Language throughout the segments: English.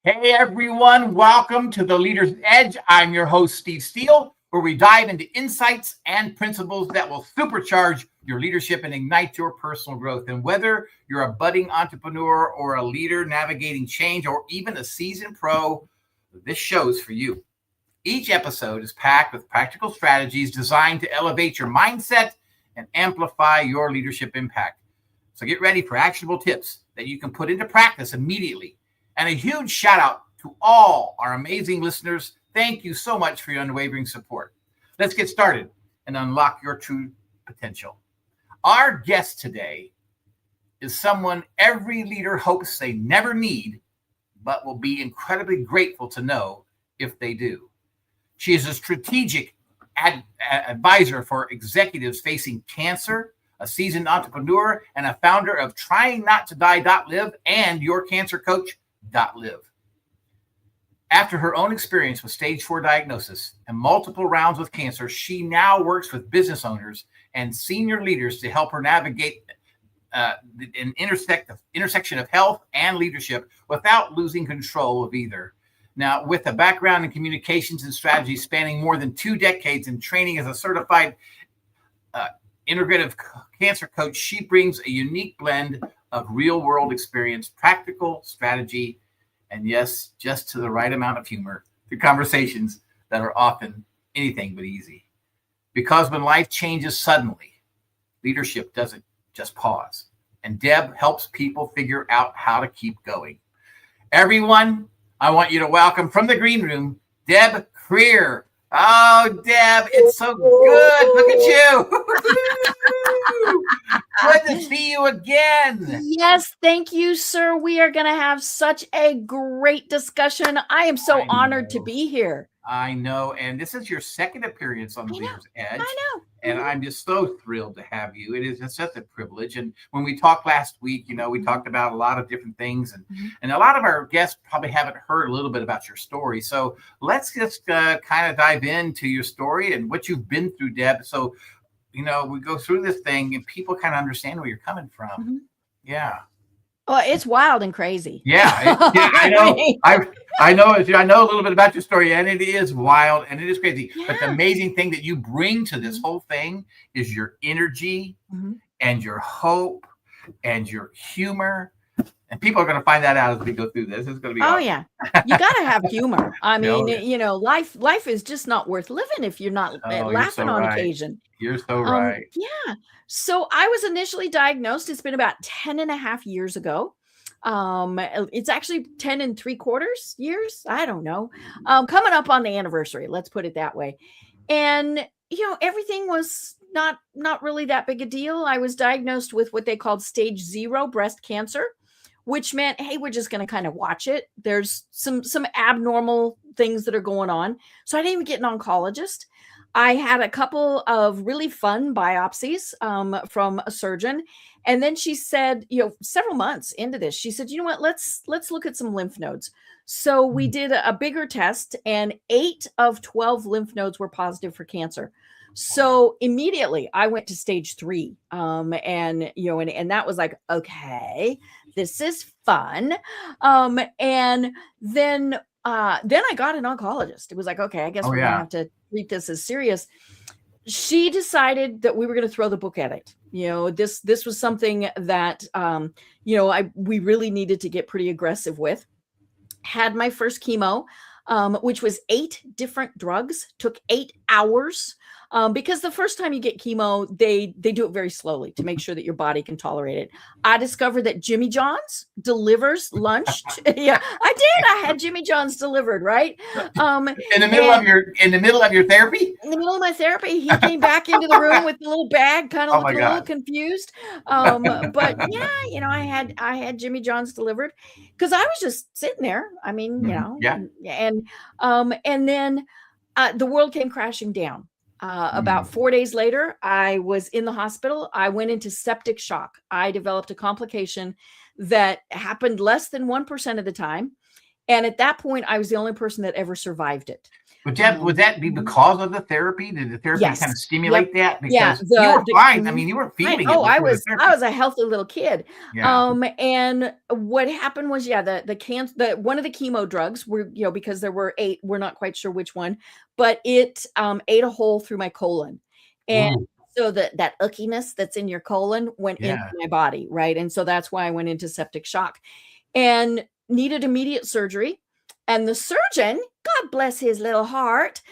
Hey everyone, welcome to the Leader's Edge. I'm your host, Steve Steele, where we dive into insights and principles that will supercharge your leadership and ignite your personal growth. And whether you're a budding entrepreneur or a leader navigating change or even a seasoned pro, this show is for you. Each episode is packed with practical strategies designed to elevate your mindset and amplify your leadership impact. So get ready for actionable tips that you can put into practice immediately. And a huge shout out to all our amazing listeners. Thank you so much for your unwavering support. Let's get started and unlock your true potential. Our guest today is someone every leader hopes they never need, but will be incredibly grateful to know if they do. She is a strategic advisor for executives facing cancer, a seasoned entrepreneur, and a founder of TryingNotToDie.Live and YourCancerCoach.Live. After her own experience with stage 4 diagnosis and multiple rounds with cancer, she now works with business owners and senior leaders to help her navigate an intersection of health and leadership without losing control of either. Now, with a background in communications and strategy spanning more than 2 decades and training as a certified integrative cancer coach, she brings a unique blend of real-world experience, practical strategy, and yes, just to the right amount of humor, to conversations that are often anything but easy. Because when life changes suddenly, leadership doesn't just pause. And Deb helps people figure out how to keep going. Everyone, I want you to welcome from the green room, Deb Krier. Oh, Deb, it's so good. Look at you. Good to see you again. Yes, thank you, sir. We are going to have such a great discussion. I am so honored to be here. I know. And this is your second appearance on the Leader's Edge. I know. And I'm just so thrilled to have you. It is such a privilege. And when we talked last week, we talked about a lot of different things. And a lot of our guests probably haven't heard a little bit about your story. So let's just kind of dive into your story and what you've been through, Deb. So, we go through this thing and people kind of understand where you're coming from. Yeah. Well, it's wild and crazy. Yeah, I know. I know a little bit about your story, and it is wild and it is crazy. Yeah. But the amazing thing that you bring to this whole thing is your energy and your hope and your humor. And people are going to find that out as we go through this. It's going to be awesome. Yeah. You got to have humor. I mean, life is just not worth living if you're not laughing on occasion. You're so right. Yeah. So I was initially diagnosed. It's been about 10 and a half years ago. It's actually 10 and 3/4 years. I don't know. Coming up on the anniversary. Let's put it that way. And, everything was not really that big a deal. I was diagnosed with what they called stage 0 breast cancer, which meant, hey, we're just going to kind of watch it. There's some abnormal things that are going on. So I didn't even get an oncologist. I had a couple of really fun biopsies from a surgeon. And then she said, several months into this, she said, you know what, let's look at some lymph nodes. So we did a bigger test and 8 of 12 lymph nodes were positive for cancer. So immediately I went to stage 3. And that was like, okay, this is fun. And then I got an oncologist. It was like, okay, I guess we're going to have to treat this as serious. She decided that we were going to throw the book at it. This was something that, we really needed to get pretty aggressive with. Had my first chemo, which was 8 different drugs, took 8 hours. Because the first time you get chemo, they do it very slowly to make sure that your body can tolerate it. I discovered that Jimmy John's delivers lunch. Yeah, I did. I had Jimmy John's delivered, right? In the middle of your therapy? In the middle of my therapy, he came back into the room with the little bag, kind of looking a little confused. But yeah, I had Jimmy John's delivered because I was just sitting there. I mean, and then the world came crashing down. About 4 days later, I was in the hospital. I went into septic shock. I developed a complication that happened less than 1% of the time. And at that point, I was the only person that ever survived it. Would that be because of the therapy? Did the therapy kind Yes. of stimulate that? Yeah. Because you were fine. I mean, you weren't feeling it I before the was therapy. a healthy little kid. Yeah. And what happened was, the cancer, one of the chemo drugs were, because there were 8, we're not quite sure which one, but it ate a hole through my colon. And Ooh, so that ickiness that's in your colon went into yeah. my body, right? And so that's why I went into septic shock and needed immediate surgery. And the surgeon, God bless his little heart,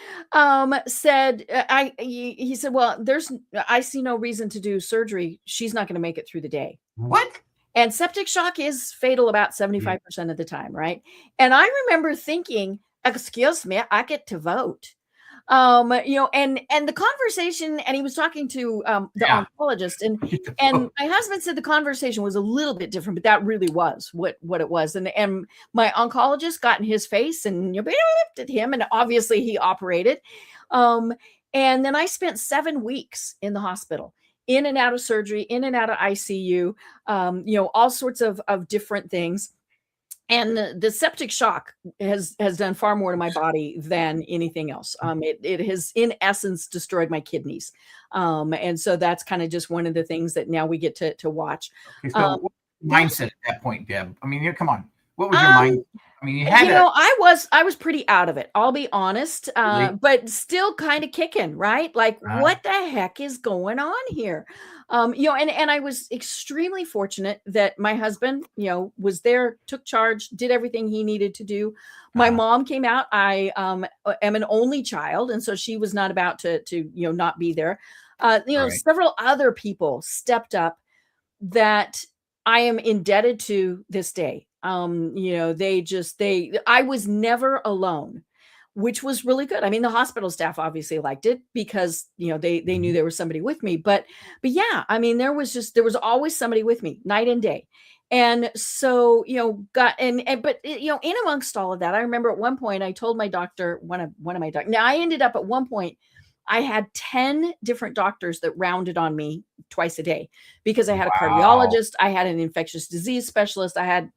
said, he said, well, I see no reason to do surgery. She's not going to make it through the day. What? And septic shock is fatal about 75% of the time, right? And I remember thinking, excuse me, I get to vote. And the conversation, and he was talking to the oncologist, and my husband said the conversation was a little bit different, but that really was what it was. And my oncologist got in his face and looked at him, and obviously he operated. And then I spent 7 weeks in the hospital, in and out of surgery, in and out of ICU, all sorts of different things. And the septic shock has done far more to my body than anything else. It has, in essence, destroyed my kidneys. And so that's kind of just one of the things that now we get to watch. Okay, so what mindset at that point, Deb? I mean, come on. What was your mind? I mean, you had I was pretty out of it, I'll be honest, but still kind of kicking, right? Like, what the heck is going on here? And I was extremely fortunate that my husband, was there, took charge, did everything he needed to do. My mom came out. I am an only child, and so she was not about to not be there. Several other people stepped up that I am indebted to this day. I was never alone, which was really good. I mean, the hospital staff obviously liked it because, they knew there was somebody with me, but yeah, I mean, there was always somebody with me night and day. And so, in amongst all of that, I remember at one point I told my doctor, one of my doctors, now I ended up at one point, I had 10 different doctors that rounded on me twice a day because I had a cardiologist, I had an infectious disease specialist, I had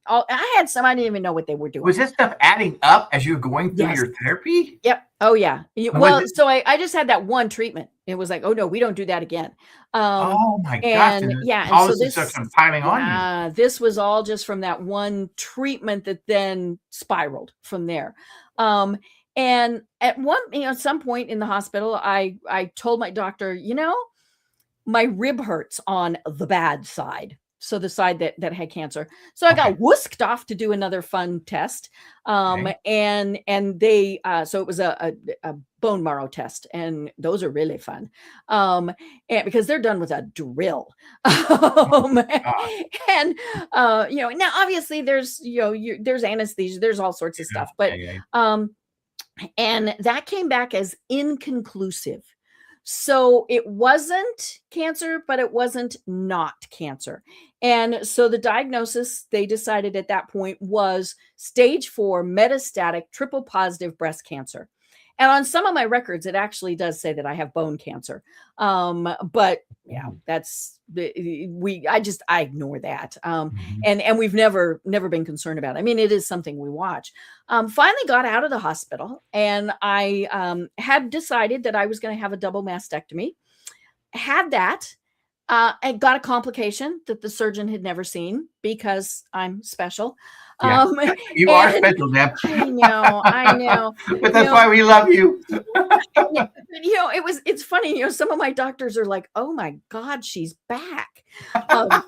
some, I didn't even know what they were doing. Was this stuff adding up as you were going through your therapy? Yep. Oh yeah. Well, so I just had that one treatment. It was like, oh no, we don't do that again. Oh my gosh. And all so this stuff piling on you. This was all just from that one treatment that then spiraled from there. And at some point in the hospital, I told my doctor, my rib hurts on the bad side. So the side that had cancer. So I got whisked off to do another fun test. And they, so it was a bone marrow test, and those are really fun. And because they're done with a drill. And now obviously there's, there's anesthesia, there's all sorts of stuff, but, and that came back as inconclusive. So it wasn't cancer, but it wasn't not cancer. And so the diagnosis, they decided at that point, was stage 4 metastatic triple positive breast cancer. And on some of my records, it actually does say that I have bone cancer. But yeah, that's I ignore that. And we've never been concerned about it. I mean, it is something we watch. Finally got out of the hospital, and I had decided that I was going to have a double mastectomy. Had that. And got a complication that the surgeon had never seen because I'm special. You are special, Deb. I know. But that's why we love you. It's funny, some of my doctors are like, oh my God, she's back. Or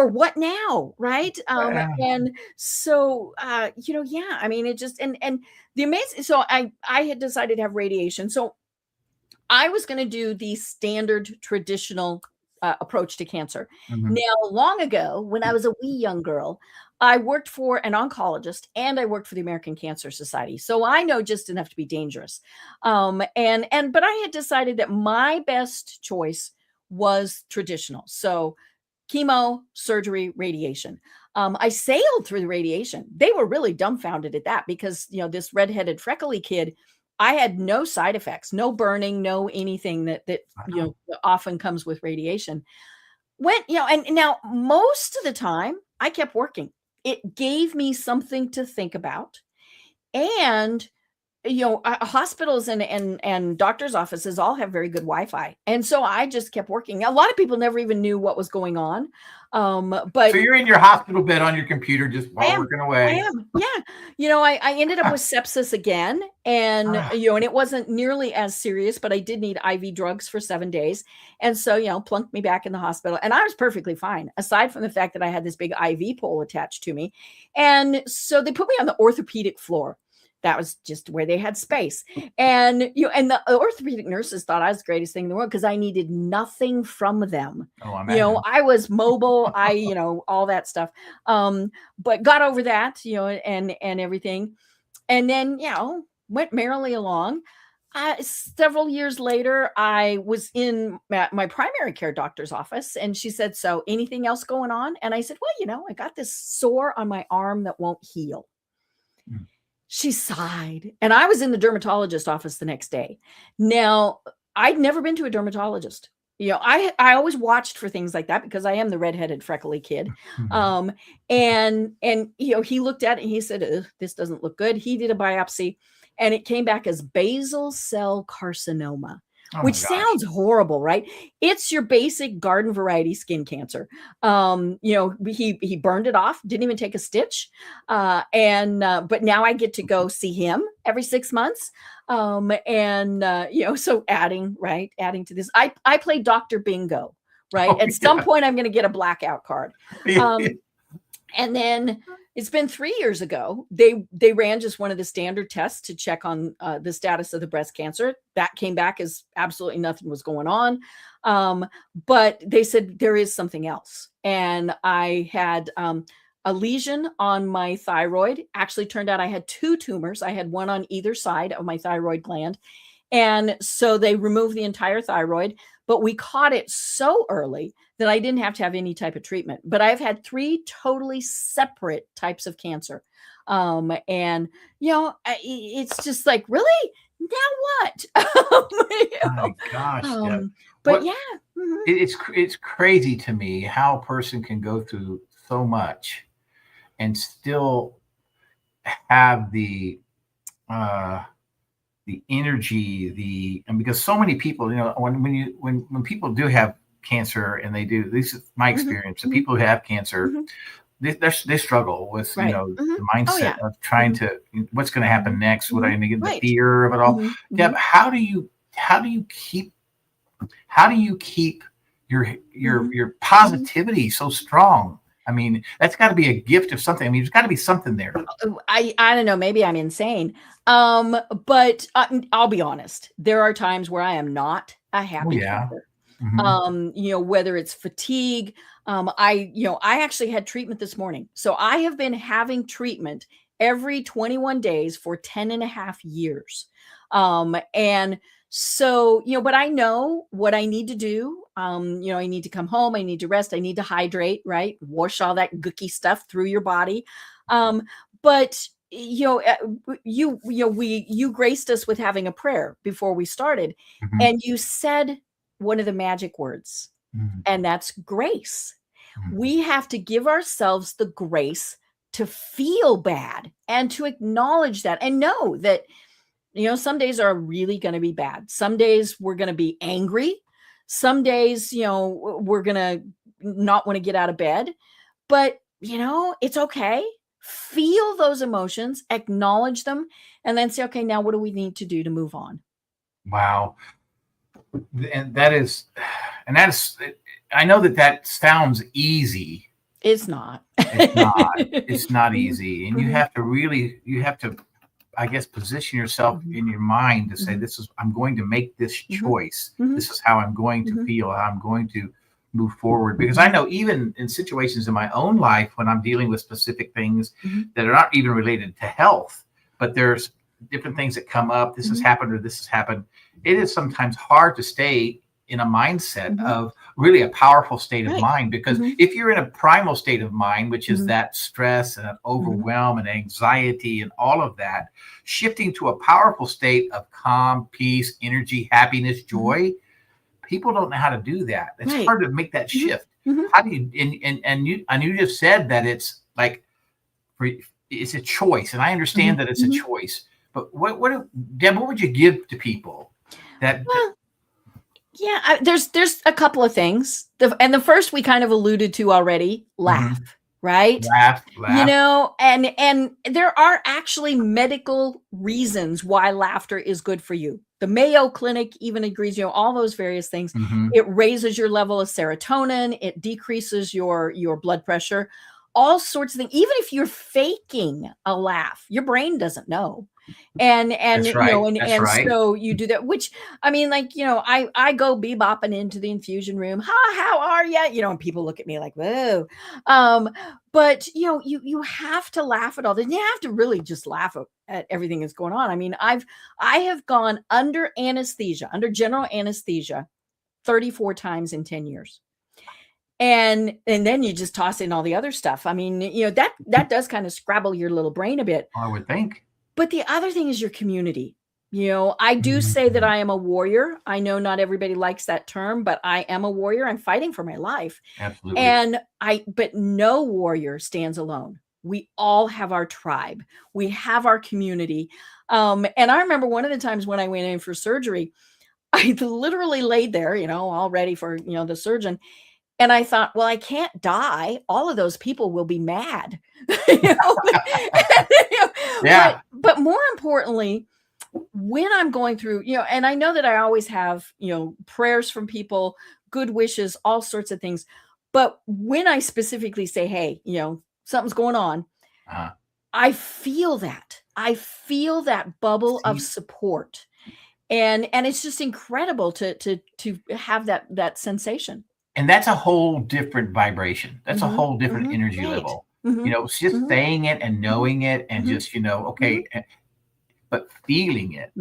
what now? Right. And so, yeah, I mean, it just, and the amazing, so I had decided to have radiation. So I was going to do the standard traditional approach to cancer. Now, long ago, when I was a wee young girl, I worked for an oncologist and I worked for the American Cancer Society. So I know just enough to be dangerous. But I had decided that my best choice was traditional. So chemo, surgery, radiation. I sailed through the radiation. They were really dumbfounded at that because, this redheaded freckly kid, I had no side effects, no burning, no anything that often comes with radiation. And now most of the time I kept working. It gave me something to think about. And hospitals and doctors' offices all have very good Wi-Fi. And so I just kept working. A lot of people never even knew what was going on. But so you're in your hospital bed on your computer just while working away. I am. Yeah. I ended up with sepsis again, and, and it wasn't nearly as serious, but I did need IV drugs for 7 days. And so, plunked me back in the hospital, and I was perfectly fine, aside from the fact that I had this big IV pole attached to me. And so they put me on the orthopedic floor. That was just where they had space. And the orthopedic nurses thought I was the greatest thing in the world because I needed nothing from them. I was mobile, all that stuff. But got over that, and everything. And then, went merrily along. Several years later, I was in my primary care doctor's office, and she said, "So anything else going on?" And I said, "Well, I got this sore on my arm that won't heal." She sighed, and I was in the dermatologist office the next day. Now, I'd never been to a dermatologist. I always watched for things like that because I am the redheaded freckly kid. And he looked at it and he said, "This doesn't look good." He did a biopsy and it came back as basal cell carcinoma. Which sounds horrible, right? It's your basic garden variety skin cancer. He burned it off, didn't even take a stitch. But now I get to go see him every 6 months. So adding to this, I play Dr. Bingo, right? At some point I'm going to get a blackout card. And then it's been 3 years ago. They ran just one of the standard tests to check on the status of the breast cancer. That came back as absolutely nothing was going on. But they said there is something else. And I had a lesion on my thyroid. Actually turned out I had 2 tumors. I had one on either side of my thyroid gland. And so they removed the entire thyroid, but we caught it so early that I didn't have to have any type of treatment. But I've had 3 totally separate types of cancer. It's just like, really? Now what? My gosh. Mm-hmm. It's crazy to me how a person can go through so much and still have the energy, and because so many people, when people do have cancer, and they do, this is my experience, the people who have cancer, they struggle with the mindset of trying to, what's going to happen next, what I get, the fear of it all. Deb, how do you keep your positivity so strong? I mean, that's got to be a gift of something. I mean, there's got to be something there. I don't know. Maybe I'm insane. But I'll be honest. There are times where I am not a happy camper. Whether it's fatigue. I actually had treatment this morning. So I have been having treatment every 21 days for 10 and a half years. And so, but I know what I need to do. I need to come home. I need to rest. I need to hydrate, right? Wash all that gooky stuff through your body. But you graced us with having a prayer before we started, and you said one of the magic words, and that's grace. We have to give ourselves the grace to feel bad and to acknowledge that and know that, some days are really going to be bad. Some days we're going to be angry. Some days, we're going to not want to get out of bed, but it's okay. Feel those emotions, acknowledge them, and then say, okay, now what do we need to do to move on? Wow. And that is, I know that sounds easy. It's not. It's not easy. And you have to, I guess, position yourself in your mind to say, I'm going to make this choice. This is how I'm going to feel, how I'm going to move forward. Because I know even in situations in my own life when I'm dealing with specific things that are not even related to health, but there's different things that come up. This has happened or this has happened. It is sometimes hard to stay in a mindset of really a powerful state of mind, because if you're in a primal state of mind, which is that stress and overwhelm and anxiety and all of that, shifting to a powerful state of calm, peace, energy, happiness, joy, people don't know how to do that. It's hard to make that shift. How do you, and you just said that it's like, it's a choice, and I understand that it's a choice, But Deb, what would you give to people that? Yeah, there's a couple of things. The first we kind of alluded to already, laugh, right? Laugh. You know, and there are actually medical reasons why laughter is good for you. The Mayo Clinic even agrees, you know, all those various things. It raises your level of serotonin, it decreases your blood pressure, all sorts of things. Even if you're faking a laugh, your brain doesn't know. And That's right. you know, and right. So you do that, which I mean, like, you know, I go bebopping into the infusion room. How are you? You know, and people look at me like, whoa. But you know, you have to laugh at all this. You have to really just laugh at everything that's going on. I mean, I have gone under anesthesia, under general anesthesia 34 times in 10 years. And then you just toss in all the other stuff. I mean, you know, that does kind of scrabble your little brain a bit. I would think. But the other thing is your community. You know, I do say that I am a warrior. I know not everybody likes that term, but I am a warrior. I'm fighting for my life. Absolutely. But no warrior stands alone. We all have our tribe. We have our community. And I remember one of the times when I went in for surgery, I literally laid there, you know, all ready for, you know, the surgeon. And I thought, well, I can't die. All of those people will be mad. You know? Yeah. But more importantly, when I'm going through, you know, and I know that I always have, you know, prayers from people, good wishes, all sorts of things. But when I specifically say, hey, you know, something's going on, I feel that. I feel that bubble of support. And it's just incredible to have that sensation. And that's a whole different vibration. That's a whole different energy level. You know, just saying it and knowing it and just, you know, okay, but feeling it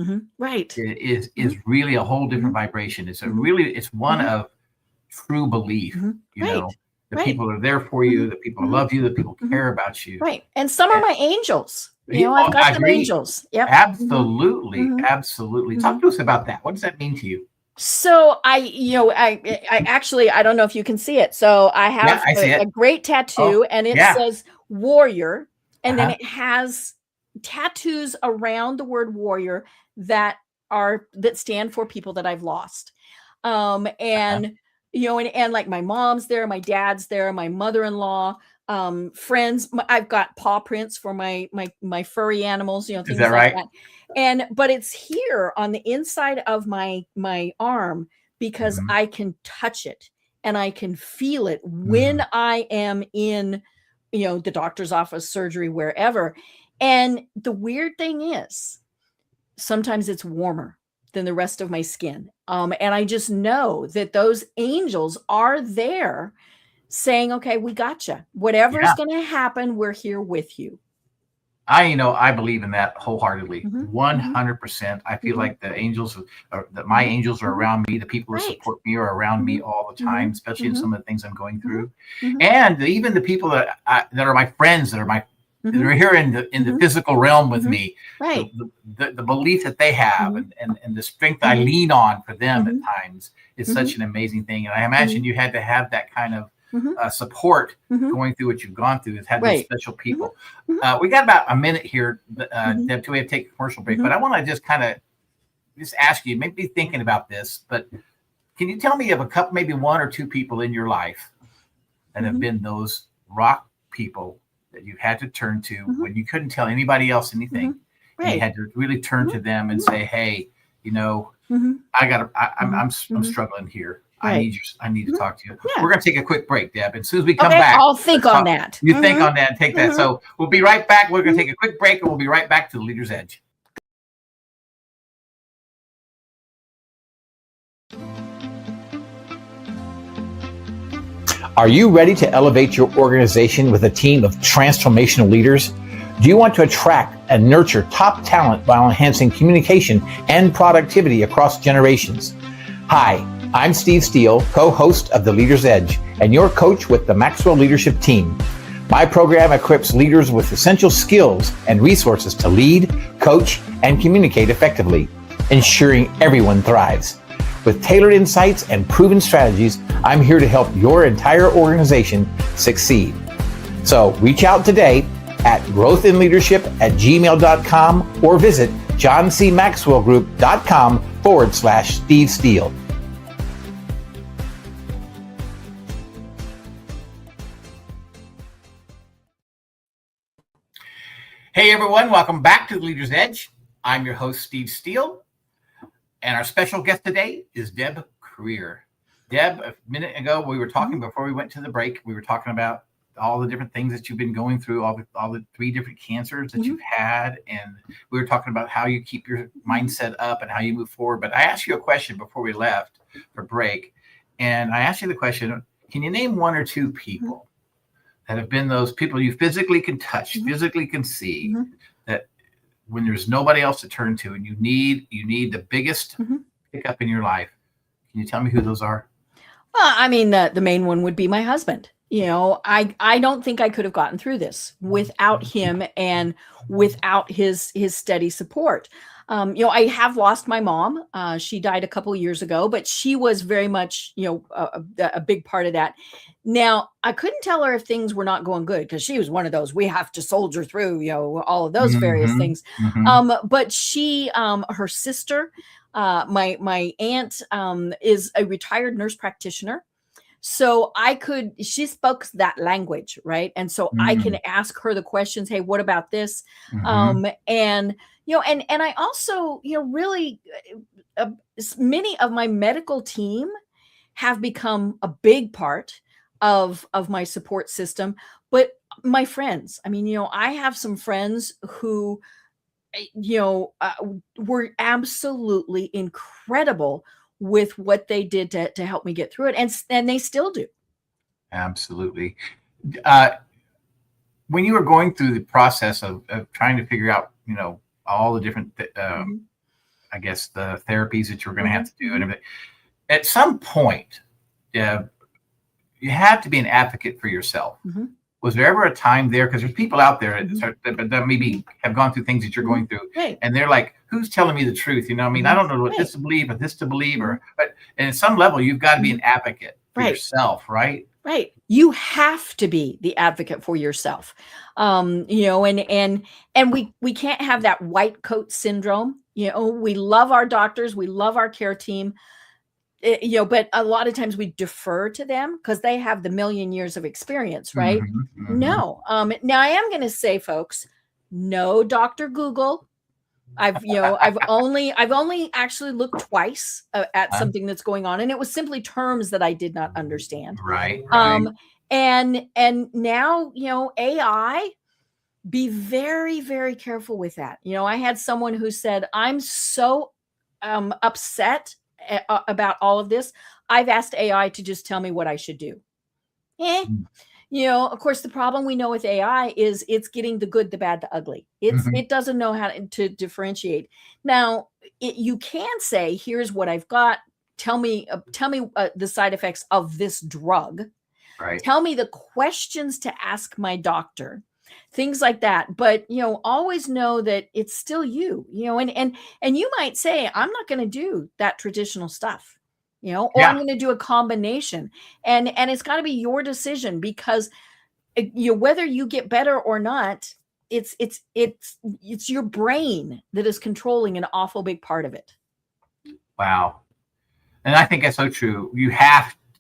is really a whole different vibration. It's it's one of true belief, you know. The people are there for you, the people love you, the people care about you. Right. And some are my angels. You know, I've got some angels. Yep. Absolutely. Absolutely. Talk to us about that. What does that mean to you? So I actually, I don't know if you can see it. So I have a great tattoo and it says warrior. And then it has tattoos around the word warrior that stand for people that I've lost. And you know, and like my mom's there, my dad's there, my mother-in-law, friends. I've got paw prints for my furry animals, you know, things like that. But it's here on the inside of my arm because I can touch it and I can feel it when I am in, you know, the doctor's office, surgery, wherever. And the weird thing is sometimes it's warmer than the rest of my skin. And I just know that those angels are there saying, okay, we got you. Whatever's going to happen, we're here with you. I believe in that wholeheartedly, 100%. I feel like the angels, that my angels are around me. The people who support me are around me all the time, especially in some of the things I'm going through. And even the people that are my friends, that are here in the physical realm with me, the belief that they have and the strength I lean on for them at times is such an amazing thing. And I imagine you had to have that kind of support going through what you've gone through. Has had those special people. We got about a minute here, Deb, till we have to take a commercial break. But I want to just kind of ask you, maybe thinking about this, but can you tell me of a couple, maybe one or two people in your life that have been those rock people that you had to turn to when you couldn't tell anybody else anything? And you had to really turn to them and say, hey, you know, I'm struggling here. I need to talk to you. We're going to take a quick break, Deb. And as soon as we come back, I'll think on that. You think on that and take that. So we'll be right back. We're going to take a quick break and we'll be right back to the Leader's Edge. Are you ready to elevate your organization with a team of transformational leaders? Do you want to attract and nurture top talent while enhancing communication and productivity across generations? Hi, I'm Steve Steele, co-host of The Leader's Edge, and your coach with the Maxwell Leadership Team. My program equips leaders with essential skills and resources to lead, coach, and communicate effectively, ensuring everyone thrives. With tailored insights and proven strategies, I'm here to help your entire organization succeed. So reach out today at growthinleadership@gmail.com or visit johncmaxwellgroup.com/Steve Steele. Hey everyone, welcome back to the Leader's Edge. I'm your host, Steve Steele, and our special guest today is Deb Krier. Deb, a minute ago, we were talking before we went to the break, we were talking about all the different things that you've been going through, all the 3 different cancers that you've had, and we were talking about how you keep your mindset up and how you move forward. But I asked you a question before we left for break, and I asked you the question, can you name 1 or 2 people that have been those people you physically can touch, physically can see, that when there's nobody else to turn to and you need the biggest pickup in your life? Can you tell me who those are? Well, I mean, the main one would be my husband. You know, I don't think I could have gotten through this without him and without his steady support. You know, I have lost my mom. She died a couple of years ago, but she was very much, you know, a big part of that. Now, I couldn't tell her if things were not going good because she was one of those, we have to soldier through, you know, all of those various things. But she, her sister, my aunt, is a retired nurse practitioner. So she spoke that language, right? And so I can ask her the questions. Hey, what about this? And, you know, and I also, you know, really many of my medical team have become a big part of my support system. But my friends, I mean, you know, I have some friends who, you know, were absolutely incredible with what they did to help me get through it. And they still do. Absolutely. When you were going through the process of trying to figure out, you know, all the different, I guess, the therapies that you were going to have to do and everything, at some point, you have to be an advocate for yourself. Was there ever a time there? Because there's people out there that maybe have gone through things that you're going through, and they're like, "Who's telling me the truth?" You know, I mean, I don't know what this to believe, or this to believe, but at some level, you've got to be an advocate for yourself, right? Right. You have to be the advocate for yourself. You know, and we can't have that white coat syndrome. You know, we love our doctors, we love our care team. You know, but a lot of times we defer to them because they have the million years of experience, right? No. Now I am going to say, folks, no Dr. Google. I've only actually looked twice at something that's going on, and it was simply terms that I did not understand. Right. And now, you know, AI, be very, very careful with that. You know, I had someone who said, I'm so upset about all of this. I've asked AI to just tell me what I should do. You know, of course, the problem we know with AI is it's getting the good, the bad, the ugly. It doesn't know how to differentiate. Now, you can say, here's what I've got. Tell me the side effects of this drug. Right. Tell me the questions to ask my doctor. Things like that. But, you know, always know that it's still you, you know, and you might say, I'm not going to do that traditional stuff, you know, or I'm going to do a combination, and it's got to be your decision, because you know, whether you get better or not, it's your brain that is controlling an awful big part of it. Wow. And I think that's so true.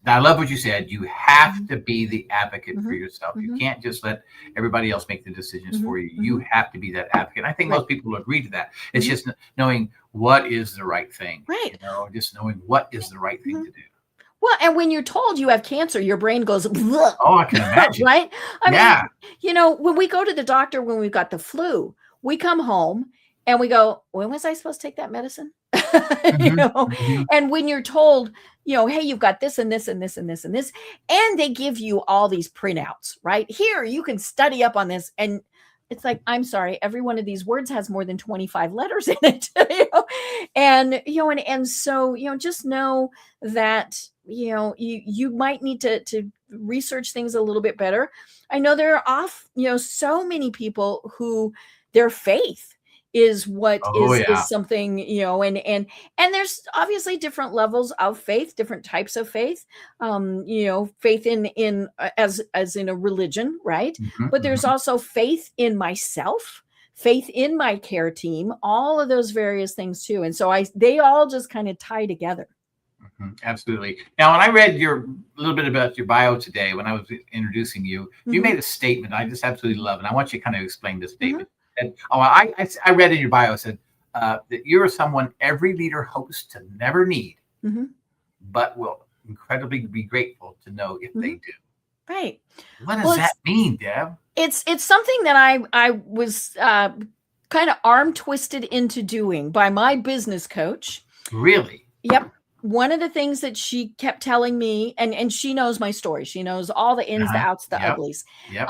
I love what you said. You have to be the advocate for yourself. You can't just let everybody else make the decisions for you. You have to be that advocate. I think most people will agree to that. It's just knowing what is the right thing. Right. You know, just knowing what is the right thing to do. Well, and when you're told you have cancer, your brain goes, bleh. Oh, I can imagine. Right? I mean, you know, when we go to the doctor, when we've got the flu, we come home and we go, when was I supposed to take that medicine? You know, and when you're told, you know, hey, you've got this and this and this and this and this, and they give you all these printouts, right? Here, you can study up on this. And it's like, I'm sorry, every one of these words has more than 25 letters in it. You know? And, you know, and so, you know, just know that, you know, you might need to research things a little bit better. I know there are so many people who their faith is what is something, you know, and there's obviously different levels of faith, different types of faith, you know, faith as in a religion, right? But there's also faith in myself, faith in my care team, all of those various things too. And so they all just kind of tie together. Absolutely. Now, when I read a little bit about your bio today, when I was introducing you, you made a statement I just absolutely love, and I want you to kind of explain this statement. And I read in your bio, it said that you're someone every leader hopes to never need, but will incredibly be grateful to know if they do. Right. What does that mean, Deb? It's something that I was kind of arm twisted into doing by my business coach. Really? Yep. One of the things that she kept telling me, and she knows my story. She knows all the ins, the outs, the uglies. Yep.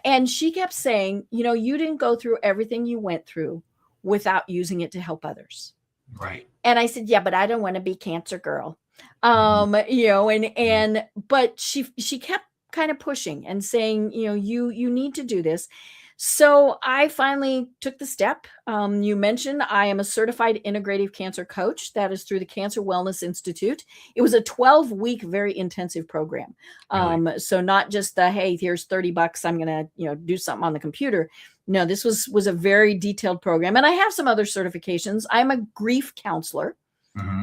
And she kept saying, you didn't go through everything you went through without using it to help others. Right. And I said, yeah, but I don't want to be cancer girl. But she kept kind of pushing and saying, you need to do this. So I finally took the step. You mentioned I am a certified integrative cancer coach. That is through the Cancer Wellness Institute. It was a 12-week, very intensive program. Really? So not just hey, here's $30. I'm going to, do something on the computer. No, this was a very detailed program. And I have some other certifications. I'm a grief counselor.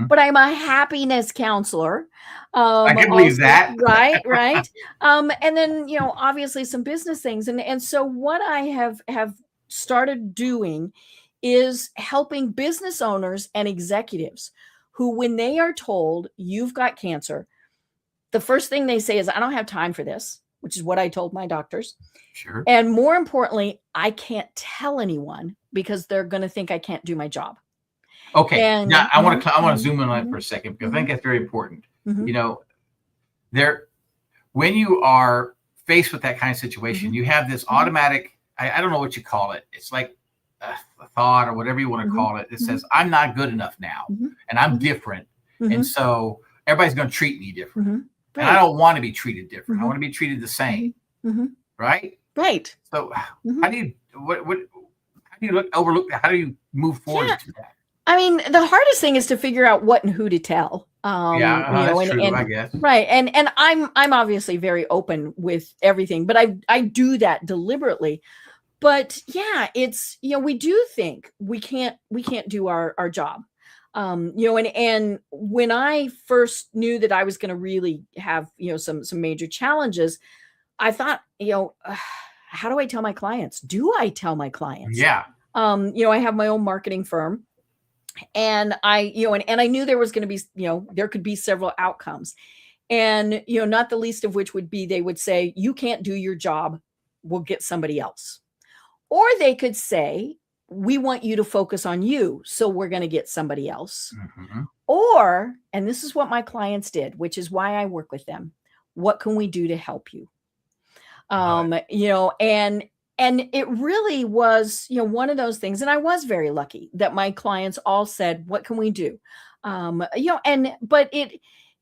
But I'm a happiness counselor. I can believe that. Right. And then, obviously some business things. And so what I have started doing is helping business owners and executives who, when they are told you've got cancer, the first thing they say is, I don't have time for this, which is what I told my doctors. Sure. And more importantly, I can't tell anyone because they're going to think I can't do my job. Okay. Now I want to zoom in on it for a second, because I think that's very important. When you are faced with that kind of situation, you have this automatic, I don't know what you call it. It's like a thought or whatever you want to call it. It says, I'm not good enough now, and I'm different. And so everybody's going to treat me different. And I don't want to be treated different. I want to be treated the same. Right? Right. So how do you, how do you move forward to that? I mean, the hardest thing is to figure out what and who to tell. That's true, I guess. Right. And I'm obviously very open with everything, but I do that deliberately. But yeah, it's, we do think we can't do our job. And when I first knew that I was going to really have, some major challenges, I thought, how do I tell my clients? Do I tell my clients? Yeah. I have my own marketing firm. And I knew there was going to be, there could be several outcomes, and, not the least of which would be, they would say, you can't do your job, we'll get somebody else. Or they could say, we want you to focus on you, so we're going to get somebody else. Or, and this is what my clients did, which is why I work with them. What can we do to help you? And it really was, one of those things. And I was very lucky that my clients all said, what can we do? But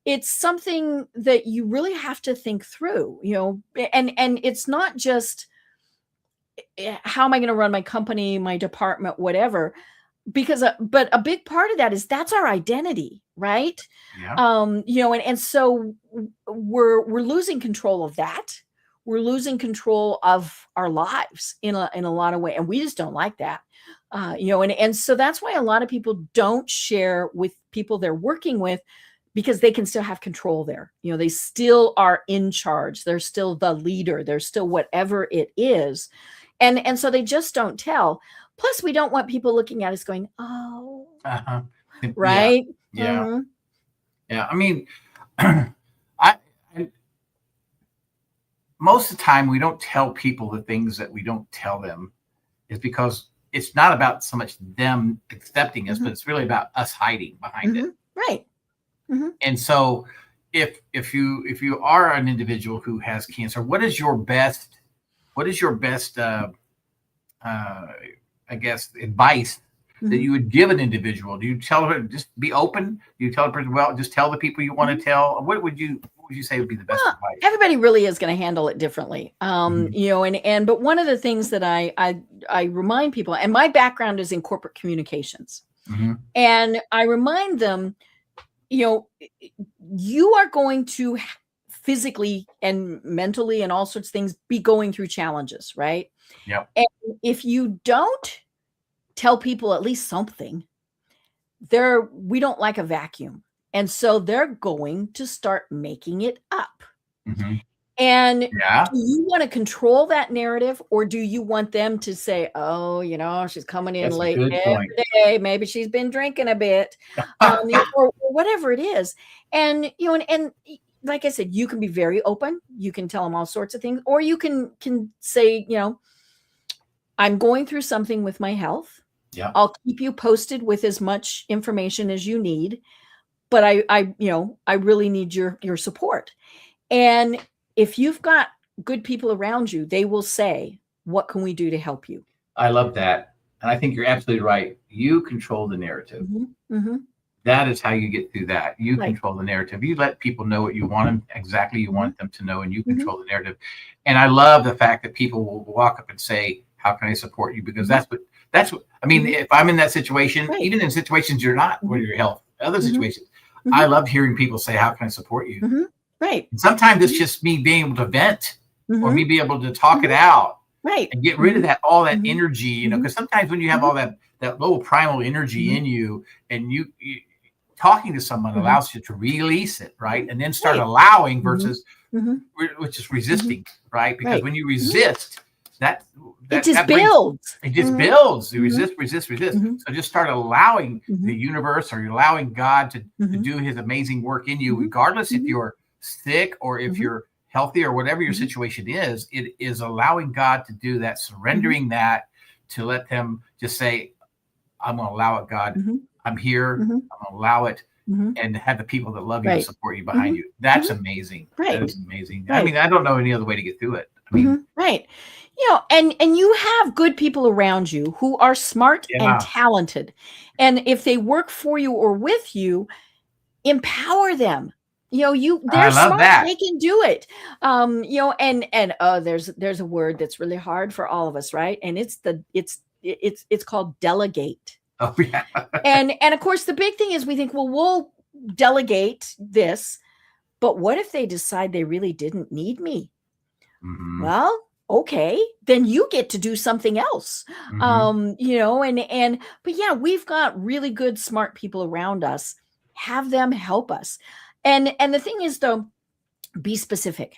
it's something that you really have to think through, and it's not just, how am I going to run my company, my department, whatever, but a big part of that is that's our identity, right? Yeah. And so we're losing control of that. We're losing control of our lives in a lot of ways. And we just don't like that. And so that's why a lot of people don't share with people they're working with, because they can still have control there. They still are in charge. They're still the leader. They're still whatever it is. And so they just don't tell. Plus, we don't want people looking at us going, oh, right. Yeah. Yeah. I mean, most of the time we don't tell people the things that we don't tell them is because it's not about so much them accepting us, but it's really about us hiding behind it. Right. And so if you are an individual who has cancer, what is your best I guess advice that you would give an individual? Do you tell her just be open? Do you tell the person, well, just tell the people you want to tell? What would you say would be the best advice? Everybody really is going to handle it differently. But one of the things that I remind people, and my background is in corporate communications, and I remind them, you are going to physically and mentally and all sorts of things be going through challenges, right? Yep. And if you don't tell people at least something, we don't like a vacuum. And so they're going to start making it up. Mm-hmm. And Yeah. do you want to control that narrative, or do you want them to say, oh, she's coming in That's a late good every point. day. Maybe she's been drinking a bit, or whatever it is. And, and like I said, you can be very open. You can tell them all sorts of things, or you can say, I'm going through something with my health. Yeah. I'll keep you posted with as much information as you need, but I really need your support. And if you've got good people around you, they will say, what can we do to help you? I love that. And I think you're absolutely right. You control the narrative. Mm-hmm. Mm-hmm. That is how you get through that. You Right. control the narrative. You let people know what you want them, exactly you want them to know, and you Mm-hmm. control the narrative. And I love the fact that people will walk up and say, how can I support you? Because that's what, I mean, if I'm in that situation, Right. even in situations you're not with your health, other Mm-hmm. situations, Mm-hmm. I love hearing people say, how can I support you? Mm-hmm. Right. And sometimes it's just me being able to vent Mm-hmm. or me be able to talk it out. Right. And get rid of that, all that Mm-hmm. energy, because sometimes when you have all that little primal energy in you, and you talking to someone allows you to release it, right? And then start allowing versus, which is resisting, right? Because when you resist, that it just builds. It just builds. You resist. So just start allowing the universe, or you're allowing God to do his amazing work in you, regardless if you're sick or if you're healthy or whatever your situation is. It is allowing God to do that, surrendering that, to let them just say, I'm going to allow it, God. I'm here. I'm going to allow it, and have the people that love you and support you behind you. That's amazing. Right. That is amazing. Right. I mean, I don't know any other way to get through it. I mean, right. And you have good people around you who are smart and talented. And if they work for you or with you, empower them. They're smart. That. They can do it. There's a word that's really hard for all of us, right? And it's called delegate. Oh yeah. and of course the big thing is we think, well, we'll delegate this, but what if they decide they really didn't need me? Well, okay, then you get to do something else. But yeah, we've got really good, smart people around us. Have them help us. And the thing is, though, be specific.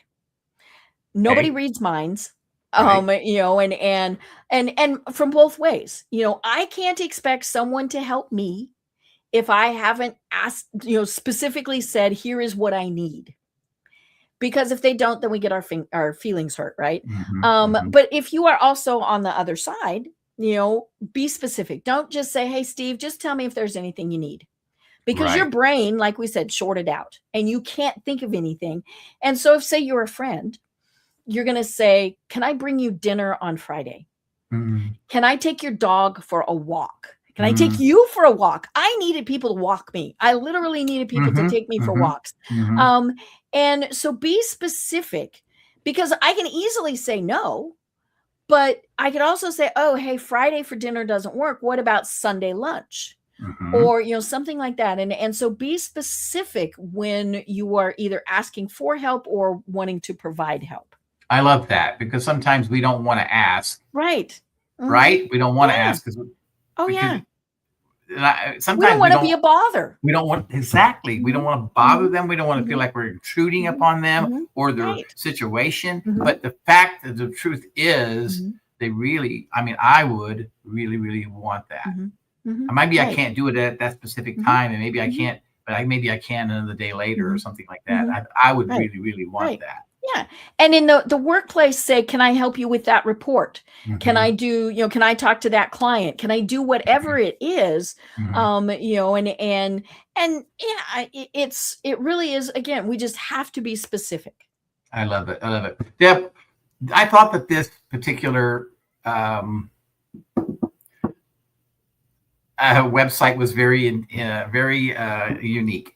Nobody reads minds. And from both ways. I can't expect someone to help me if I haven't asked, specifically said, here is what I need. Because if they don't, then we get our feelings hurt, right? But if you are also on the other side, be specific. Don't just say, hey, Steve, just tell me if there's anything you need. Because your brain, like we said, shorted out and you can't think of anything. And so if, say, you're a friend, you're going to say, can I bring you dinner on Friday? Can I take your dog for a walk? Can I take you for a walk? I needed people to walk me. I literally needed people to take me for walks. And so be specific, because I can easily say no, but I could also say, oh, hey, Friday for dinner doesn't work. What about Sunday lunch? Or, something like that. And so be specific when you are either asking for help or wanting to provide help. I love that, because sometimes we don't want to ask. Right. Right. We don't want to ask. Sometimes we don't want to be a bother. We don't want, exactly. We don't want to bother them. We don't want to feel like we're intruding upon them or their situation. But the fact that the truth is, they really, I would really, really want that. Maybe I can't do it at that specific time, and maybe I can't, but maybe I can another day later or something like that. I would really, really want that. Yeah. And in the workplace, say, can I help you with that report? Can I do, can I talk to that client? Can I do whatever it is? It really is, again, we just have to be specific. I love it. Deb, I thought that this particular website was very unique.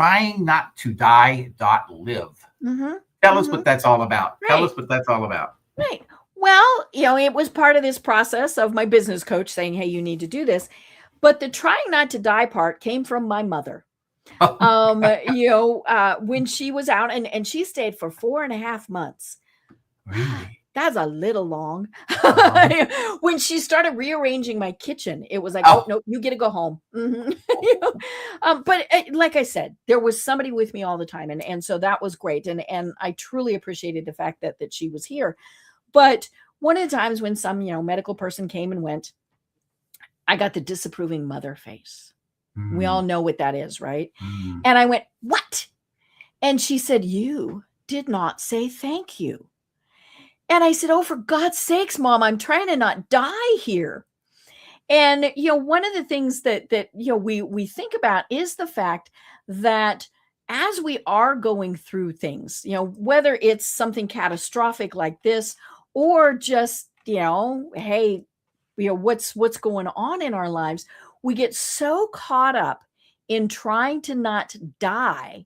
TryingNotToDie.Live. Tell us what that's all about. Tell us what that's all about. Right. Well, it was part of this process of my business coach saying, hey, you need to do this. But the trying not to die part came from my mother. When she was out, and she stayed for 4.5 months. Really? that's a little long. Uh-huh. When she started rearranging my kitchen, it was like, Oh. no, you get to go home. But like I said, there was somebody with me all the time. And so that was great. And I truly appreciated the fact that she was here. But one of the times when some, medical person came and went, I got the disapproving mother face. We all know what that is, right? And I went, what? And she said, you did not say thank you. And I said, oh, for God's sakes, Mom, I'm trying to not die here. And, one of the things that we think about is the fact that as we are going through things, whether it's something catastrophic like this, or just, hey, what's going on in our lives, we get so caught up in trying to not die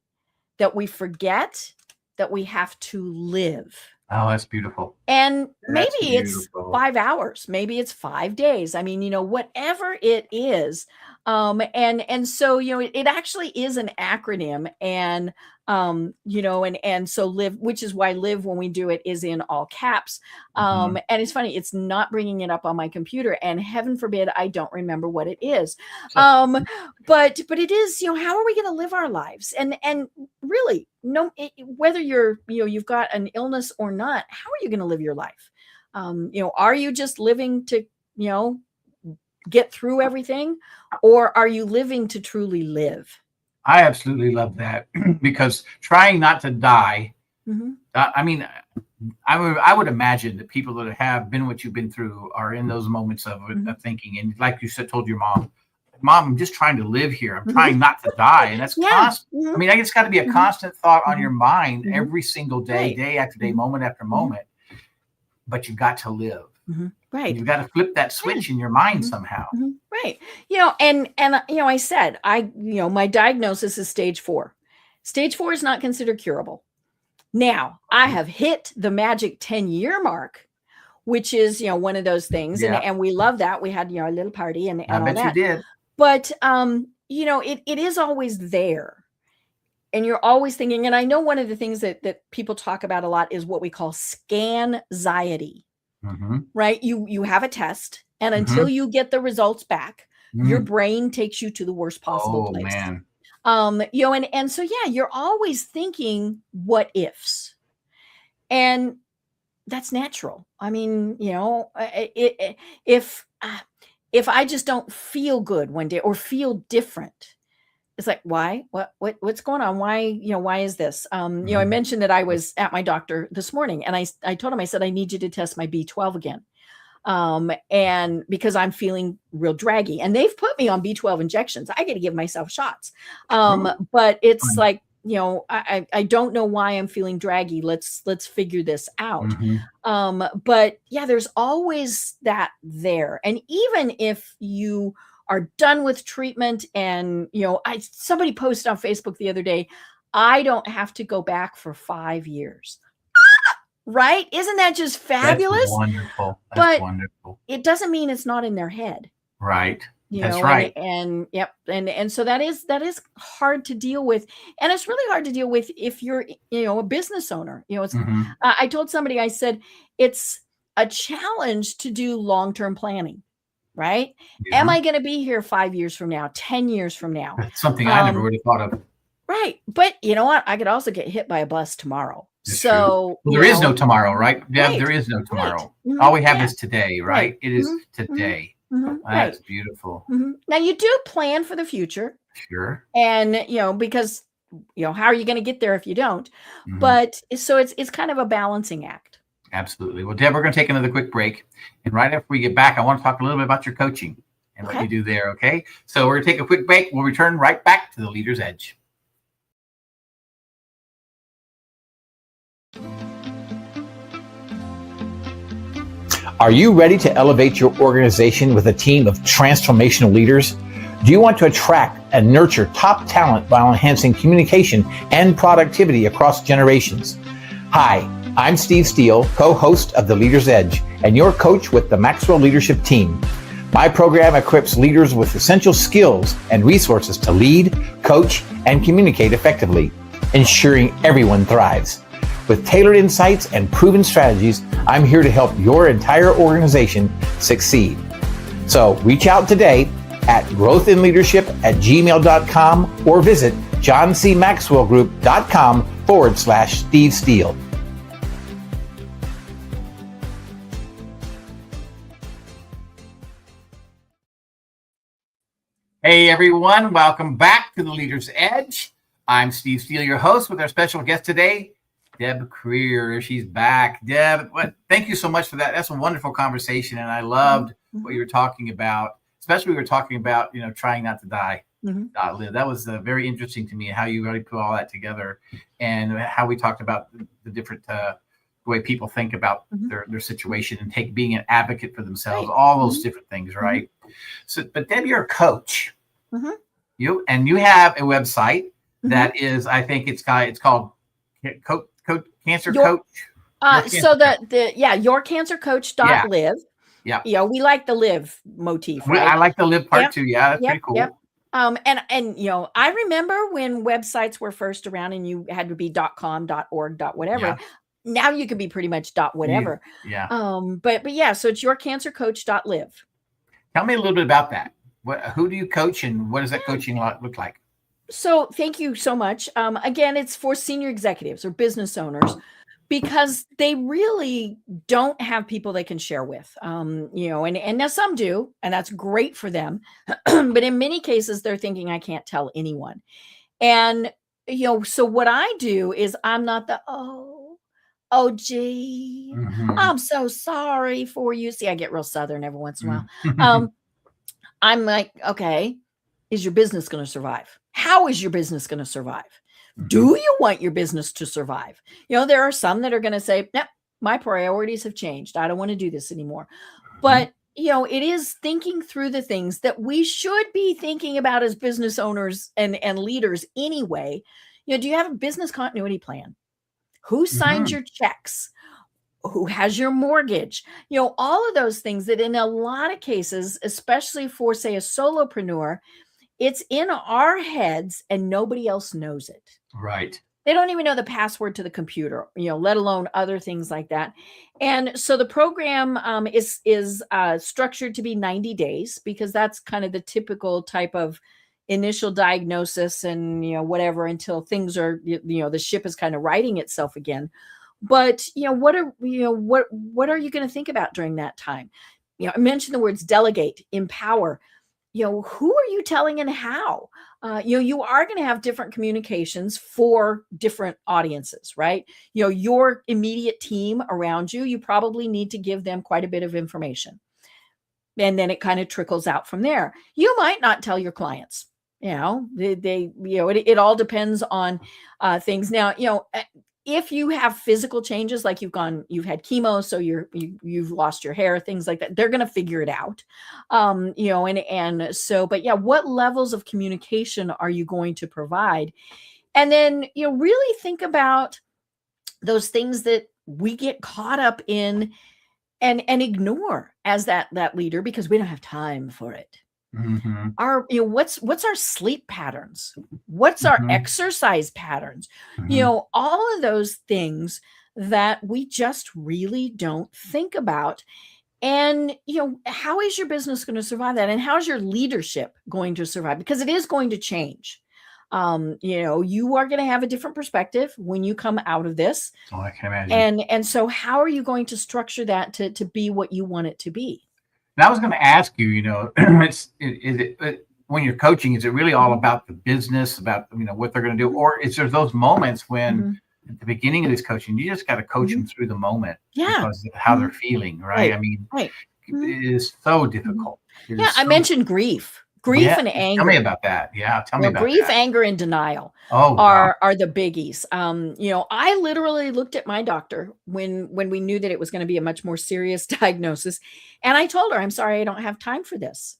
that we forget that we have to live. Oh, that's beautiful. And maybe it's 5 hours, maybe it's 5 days. I mean, whatever it is. And so, it actually is an acronym, and, and so live, which is why live, when we do it, is in all caps. And it's funny, it's not bringing it up on my computer, and heaven forbid, I don't remember what it is. But it is, how are we going to live our lives? And really, whether you've got an illness or not, how are you going to live your life? Are you just living to, get through everything, or are you living to truly live? I absolutely love that, because trying not to die. I mean, I would imagine that people that have been what you've been through are in those moments of thinking, and like you said, told your mom, I'm just trying to live here. I'm trying not to die. And that's constant. I mean, it's got to be a constant thought on your mind every single day, day after day, moment after moment. But you've got to live. Right. You've got to flip that switch in your mind somehow. Right. And I said, my diagnosis is stage 4. Stage 4 is not considered curable. Now, I have hit the magic 10-year mark, which is, one of those things. And we love that. We had, a little party and all that. I bet you did. But, it is always there. And you're always thinking, and I know one of the things that people talk about a lot is what we call scan-anxiety. Right? You have a test, and until you get the results back, your brain takes you to the worst possible place. Man. And so, you're always thinking what ifs. And that's natural. I mean, if I just don't feel good one day or feel different, it's like, why? What's going on? Why is this? I mentioned that I was at my doctor this morning, and I told him, I said, I need you to test my B12 again. And because I'm feeling real draggy, and they've put me on B12 injections. I got to give myself shots. But it's like, I don't know why I'm feeling draggy. Let's figure this out. But there's always that there. And even if you are done with treatment, and somebody posted on Facebook the other day, I don't have to go back for 5 years. Right? Isn't that just fabulous? That's wonderful. That's wonderful. It doesn't mean it's not in their head. Right. That's right. And so that is hard to deal with. And it's really hard to deal with if you're, a business owner. It's, I told somebody, I said, it's a challenge to do long-term planning. Right? Am I going to be here 5 years from now, 10 years from now? That's something I never would have thought of. Right. But you know what? I could also get hit by a bus tomorrow. Well, there is no tomorrow, right? Yeah, there is no tomorrow. All we have is today, right? It is today. That's beautiful. Now, you do plan for the future. Sure. And, because, how are you going to get there if you don't? But so it's kind of a balancing act. Absolutely. Well, Deb, we're going to take another quick break. And right after we get back, I want to talk a little bit about your coaching and what you do there. Okay. So we're going to take a quick break. We'll return right back to the Leader's Edge. Are you ready to elevate your organization with a team of transformational leaders? Do you want to attract and nurture top talent while enhancing communication and productivity across generations? Hi, I'm Steve Steele, co-host of The Leader's Edge, and your coach with the Maxwell Leadership Team. My program equips leaders with essential skills and resources to lead, coach, and communicate effectively, ensuring everyone thrives. With tailored insights and proven strategies, I'm here to help your entire organization succeed. So reach out today at growthinleadership@gmail.com or visit johncmaxwellgroup.com/Steve Steele. Hey everyone, welcome back to the Leader's Edge. I'm Steve Steele, your host, with our special guest today, Deb Krier. She's back. Deb, thank you so much for that. That's a wonderful conversation, and I loved what you were talking about. Especially, we were talking about trying not to die. Live. That was very interesting to me, how you really put all that together, and how we talked about the different the way people think about their situation and being an advocate for themselves. All those different things, right? So, but Deb, you're a coach. You have a website that is, I think it's called Cancer Coach. So YourCancerCoach.Live. Yeah. We like the live motif, right? I like the live part too. Yeah, that's pretty cool. And I remember when websites were first around and you had to be .com, .org, .whatever. Yeah. Now you can be pretty much .whatever. Yeah. But yeah, so it's YourCancerCoach.Live. Tell me a little bit about that. Who do you coach, and what does that coaching look like? So thank you so much. Again, it's for senior executives or business owners, because they really don't have people they can share with, and now some do, and that's great for them. But in many cases, they're thinking, I can't tell anyone. And, so what I do is I'm not the, gee, I'm so sorry for you. See, I get real Southern every once in a while. I'm like, okay, is your business going to survive? How is your business going to survive? Do you want your business to survive? There are some that are going to say, nope, my priorities have changed. I don't want to do this anymore. But, it is thinking through the things that we should be thinking about as business owners and leaders anyway. Do you have a business continuity plan? Who signs your checks? Who has your mortgage? All of those things that in a lot of cases, especially for, say, a solopreneur, it's in our heads and nobody else knows it. Right. They don't even know the password to the computer, let alone other things like that. And so the program is structured to be 90 days, because that's kind of the typical type of initial diagnosis and, whatever, until things are, the ship is kind of righting itself again. But, what are you going to think about during that time? I mentioned the words delegate, empower. Who are you telling and how? You are going to have different communications for different audiences, right? Your immediate team around you, you probably need to give them quite a bit of information. And then it kind of trickles out from there. You might not tell your clients, it all depends on things. Now, if you have physical changes, like you've had chemo, so you've lost your hair, things like that, they're going to figure it out. But yeah, what levels of communication are you going to provide? And then, really think about those things that we get caught up in and ignore as that leader, because we don't have time for it. What's our sleep patterns? What's our exercise patterns? All of those things that we just really don't think about. And, how is your business going to survive that? And how's your leadership going to survive? Because it is going to change. You are going to have a different perspective when you come out of this. Oh, I can imagine. And so how are you going to structure that to be what you want it to be? And I was going to ask you, when you're coaching, is it really all about the business, about, what they're going to do? Or is there those moments when at the beginning of this coaching, you just got to coach them through the moment because of how they're feeling, right? I mean, it is so difficult. I mentioned grief and anger. Tell me about that. Yeah. Tell me about grief, that. Anger, and denial are the biggies. I literally looked at my doctor when we knew that it was going to be a much more serious diagnosis. And I told her, I'm sorry, I don't have time for this.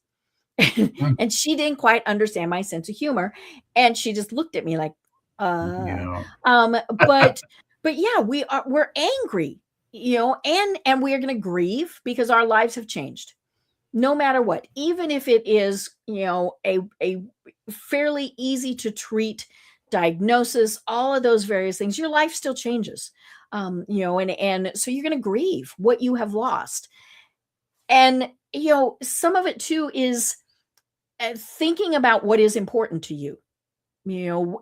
And she didn't quite understand my sense of humor. And she just looked at me like, but yeah, we're angry, and we are going to grieve because our lives have changed. No matter what, even if it is, a fairly easy to treat diagnosis, all of those various things, your life still changes. And so you're going to grieve what you have lost. And, some of it too is thinking about what is important to you.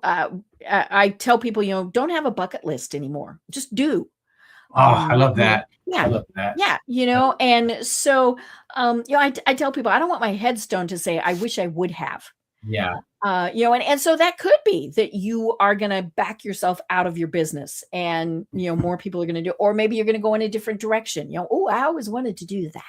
I tell people, don't have a bucket list anymore. Just do. I love that. Yeah. I love that. Yeah. And so, I tell people, I don't want my headstone to say, I wish I would have. Yeah. And so that could be that you are going to back yourself out of your business, and, more people are going to do, or maybe you're going to go in a different direction. Oh, I always wanted to do that.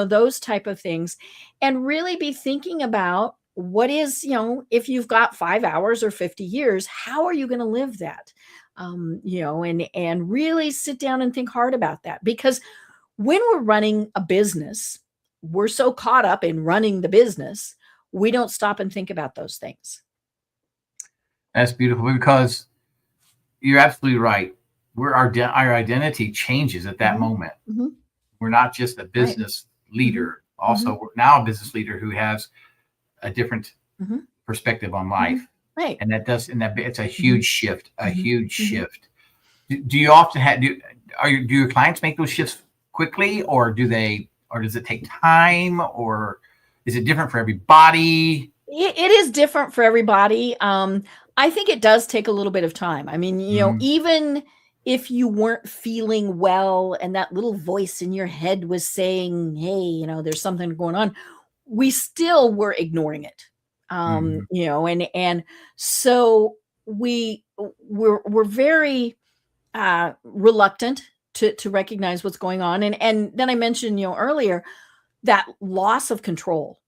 Those type of things, and really be thinking about what is, if you've got 5 hours or 50 years, how are you going to live that? And really sit down and think hard about that, because when we're running a business, we're so caught up in running the business, we don't stop and think about those things. That's beautiful, because you're absolutely right. Our identity changes at that moment. We're not just a business leader. Also, we're now a business leader who has a different perspective on life. Right. And it's a huge shift, huge shift. Do you often do your clients make those shifts quickly, or does it take time, or is it different for everybody? It is different for everybody. I think it does take a little bit of time. I mean, even if you weren't feeling well and that little voice in your head was saying, hey, there's something going on, we still were ignoring it. And so we're very reluctant to recognize what's going on. And then I mentioned, earlier, that loss of control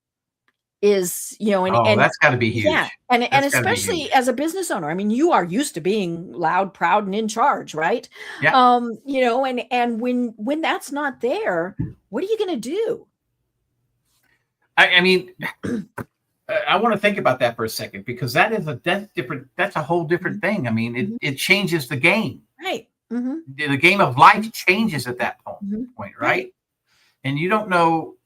is, and that's got to be huge. Yeah. And especially as a business owner, I mean, you are used to being loud, proud, and in charge, right? Yeah. And when that's not there, what are you going to do? I mean, I want to think about that for a second, because that's different. That's a whole different thing. I mean, it changes the game. Right. The game of life changes at that point, right? And you don't know.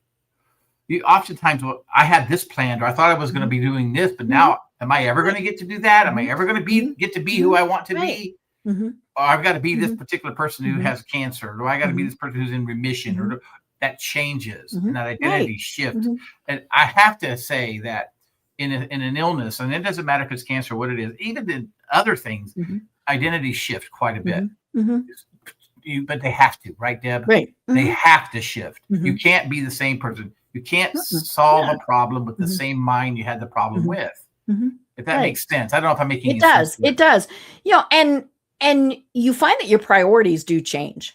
You oftentimes, I had this planned, or I thought I was going to be doing this, but now, am I ever going to get to do that? Am I ever going to get to be who I want to be? Or I've got to be this particular person who has cancer, or I got to be this person who's in remission, or that changes, and that identity shifts. And I have to say that in an illness, and it doesn't matter if it's cancer, what it is, even in other things, identities shift quite a bit. But they have to, right, Deb? Right. They have to shift. You can't be the same person. You can't solve a problem with the same mind you had the problem with. If that makes sense. I don't know if I'm making any sense. It does. And you find that your priorities do change.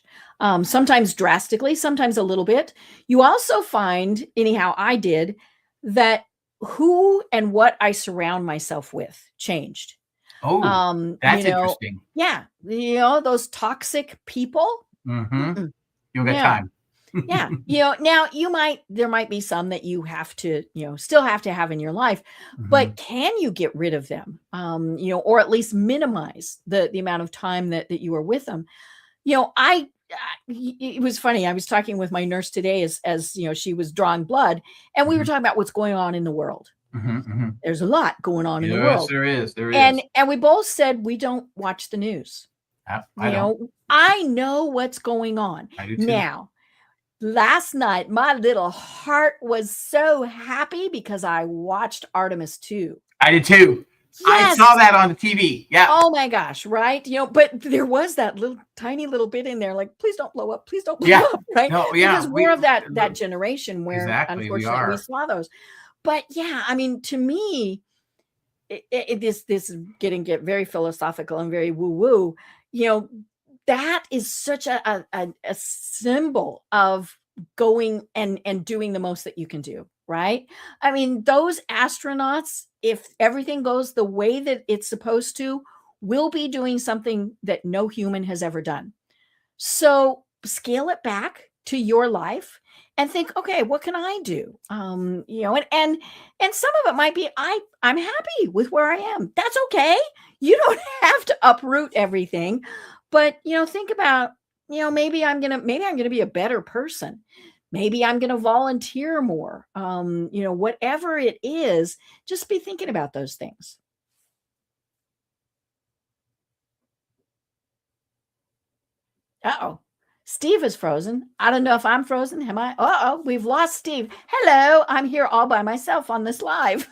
Sometimes drastically, sometimes a little bit. You also find, anyhow, I did, that who and what I surround myself with changed. Oh, that's interesting. Yeah. Those toxic people. You don't got time. Yeah. Now there might be some that you have to, still have to have in your life, but can you get rid of them? Or at least minimize the amount of time that you are with them. It was funny. I was talking with my nurse today as she was drawing blood, and we were talking about what's going on in the world. There's a lot going on in the world. Yes, there is. And we both said we don't watch the news. I know what's going on. I do too. Now, last night, my little heart was so happy because I watched Artemis 2. I did too. Yes. I saw that on the TV. Yeah. Oh my gosh. Right. But there was that tiny little bit in there, like, please don't blow up. Please don't blow up. Right. No, yeah. Because we're of that generation where, unfortunately, we saw those. But yeah, I mean, to me, this is getting very philosophical and very woo-woo. That is such a symbol of going and doing the most that you can do, right? I mean, those astronauts, if everything goes the way that it's supposed to, will be doing something that no human has ever done. So scale it back to your life and think, okay, what can I do? And some of it might be, I'm happy with where I am. That's okay. You don't have to uproot everything, but think about, maybe I'm gonna be a better person. Maybe I'm gonna volunteer more. Whatever it is, just be thinking about those things. Uh-oh. Steve is frozen. I don't know if I'm frozen. Am I? Uh-oh, we've lost Steve. Hello, I'm here all by myself on this live.